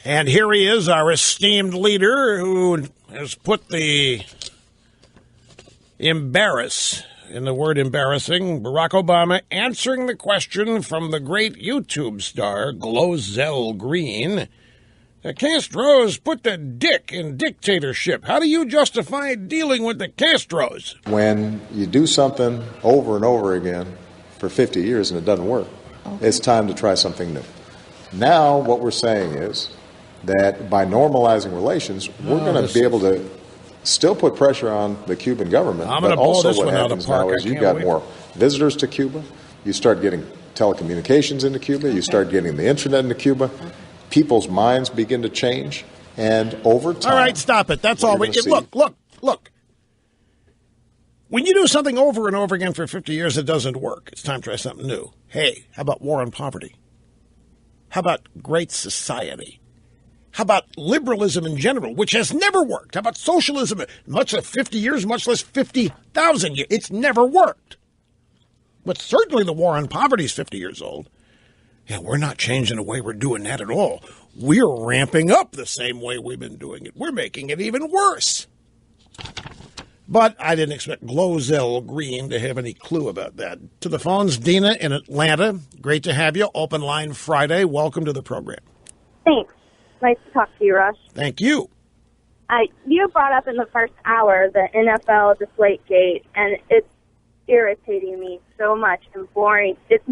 And here he is, our esteemed leader, who has put the embarrass in the word embarrassing. Barack Obama answering the question from the great YouTube star, Glozell Green. The Castros put the dick in dictatorship. How do you justify dealing with the Castros? When you do something over and over again for 50 years and it doesn't work, it's time to try something new. Now what we're saying is that by normalizing relations, we're going to be able to still put pressure on the Cuban government. But also what happens now is you got more visitors to Cuba. You start getting telecommunications into Cuba. You start getting the internet into Cuba. People's minds begin to change. And over time... All right, stop it. That's all. Look. When you do something over and over again for 50 years, it doesn't work. It's time to try something new. Hey, how about war on poverty? How about great society? How about liberalism in general, which has never worked? How about socialism? Much less 50 years, much less 50,000 years. It's never worked. But certainly the war on poverty is 50 years old. Yeah, we're not changing the way we're doing that at all. We're ramping up the same way we've been doing it. We're making it even worse. But I didn't expect Glozell Green to have any clue about that. To the phones, Dina in Atlanta. Great to have you. Open line Friday. Welcome to the program. Thanks. Nice to talk to you, Rush. Thank you. You brought up in the first hour the NFL Deflategate, and it's irritating me so much and boring. It's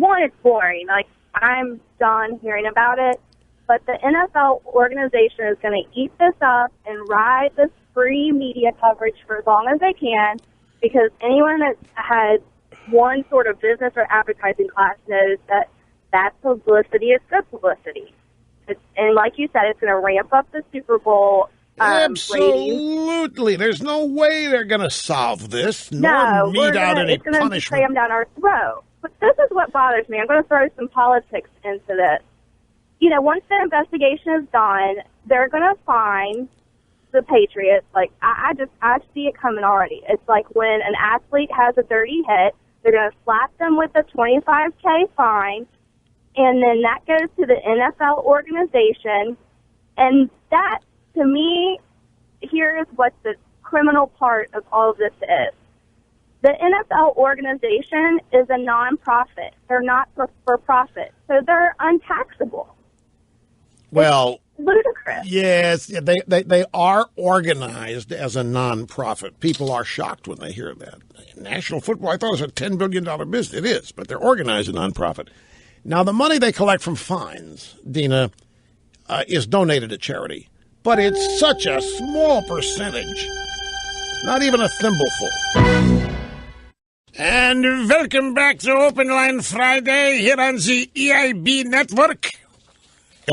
boring. Like, I'm done hearing about it. But the NFL organization is going to eat this up and ride this free media coverage for as long as they can, because anyone that has one sort of business or advertising class knows that publicity is good publicity. And like you said, it's going to ramp up the Super Bowl Absolutely. ratings. There's no way they're going to solve this. No, It's going to cram down our throat. But this is what bothers me. I'm going to throw some politics into this. You know, once the investigation is done, they're going to find the Patriots. Like, I see it coming already. It's like when an athlete has a dirty hit, they're going to slap them with a $25K fine, and then that goes to the NFL organization. And that, to me, here's what the criminal part of all of this is. The NFL organization is a nonprofit. They're not for profit. So they're untaxable. Well, it's ludicrous. Yes, they are organized as a nonprofit. People are shocked when they hear that. National football, I thought it was a $10 billion business. It is, but they're organized as a nonprofit. Now, the money they collect from fines, Dina, is donated to charity. But it's such a small percentage. Not even a thimbleful. And welcome back to Open Line Friday here on the EIB Network.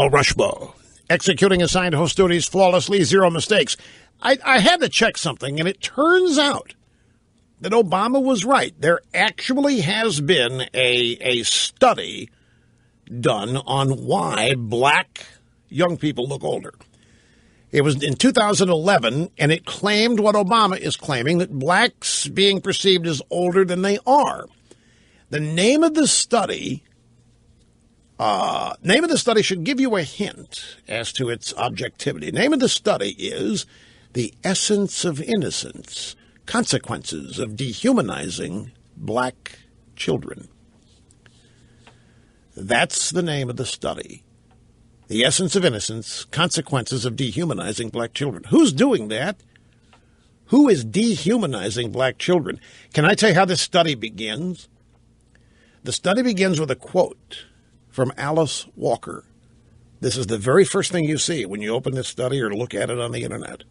El Rushbo, executing assigned host duties flawlessly, zero mistakes. I had to check something, and it turns out that Obama was right. There actually has been a study done on why black young people look older. It was in 2011, and it claimed what Obama is claiming, that blacks being perceived as older than they are. The name of the study should give you a hint as to its objectivity. The name of the study is The Essence of Innocence, Consequences of Dehumanizing Black Children. That's the name of the study. The Essence of Innocence, Consequences of Dehumanizing Black Children. Who's doing that? Who is dehumanizing black children? Can I tell you how this study begins? The study begins with a quote from Alice Walker. This is the very first thing you see when you open this study or look at it on the internet.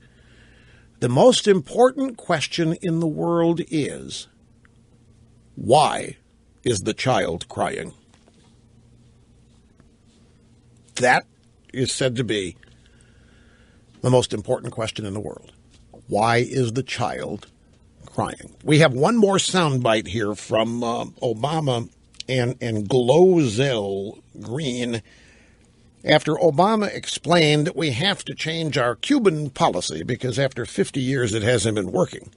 The most important question in the world is, why is the child crying? That is said to be the most important question in the world. Why is the child crying? We have one more soundbite here from Obama and Glozell Green after Obama explained that we have to change our Cuban policy because after 50 years it hasn't been working.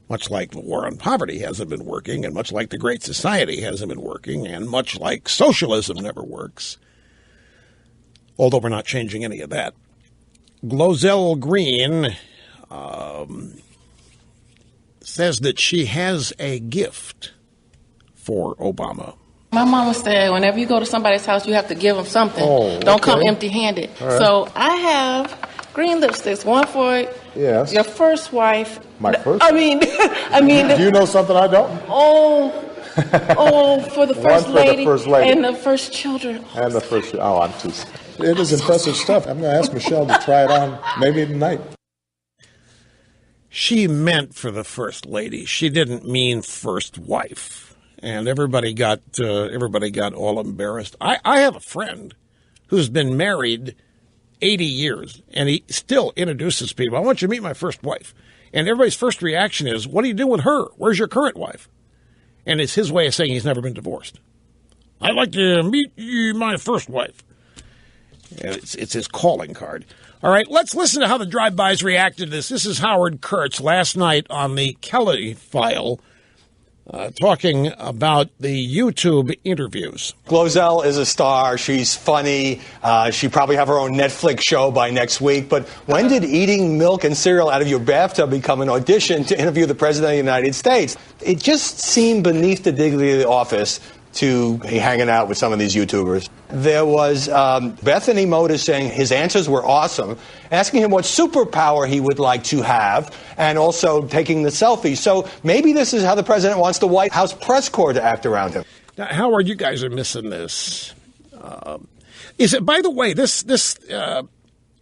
Much like the war on poverty hasn't been working, and much like the Great Society hasn't been working, and much like socialism never works. although we're not changing any of that. Glozell Green says that she has a gift for Obama. My mama said, whenever you go to somebody's house, you have to give them something. Don't come empty-handed. Right. So I have green lipsticks, one for your first wife. My first? I mean. Do you know something I don't? For the first lady. And the first children. And the first, I'm too. It is impressive stuff. I'm going to ask Michelle to try it on maybe tonight. She meant for the first lady. She didn't mean first wife. And everybody got all embarrassed. I have a friend who's been married 80 years, and he still introduces people. I want you to meet my first wife. And everybody's first reaction is, what do you do with her? Where's your current wife? And it's his way of saying he's never been divorced. I'd like to meet you, my first wife. And it's his calling card. All right, let's listen to how the drive-bys reacted to this. This is Howard Kurtz last night on the Kelly File, talking about the YouTube interviews. Glozell is a star. She's funny. She probably have her own Netflix show by next week. But when did eating milk and cereal out of your bathtub become an audition to interview the President of the United States? It just seemed beneath the dignity of the office to be hanging out with some of these YouTubers. There was Bethany Motors saying his answers were awesome, asking him what superpower he would like to have, and also taking the selfie. So maybe this is how the president wants the White House press corps to act around him. Now, Howard, you guys are missing this. Is it, by the way,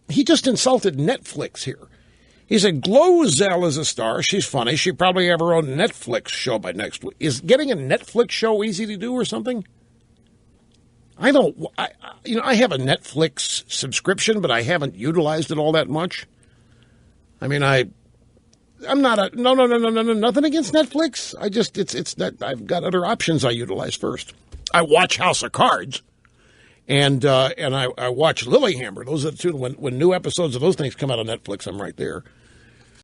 he just insulted Netflix here. He said, Glozell is a star. She's funny. She probably have her own Netflix show by next week. Is getting a Netflix show easy to do or something? I have a Netflix subscription, but I haven't utilized it all that much. I mean, I'm not no, nothing against Netflix. It's that I've got other options I utilize first. I watch House of Cards. And I watch Lilyhammer. Those are the two. When new episodes of those things come out on Netflix, I'm right there.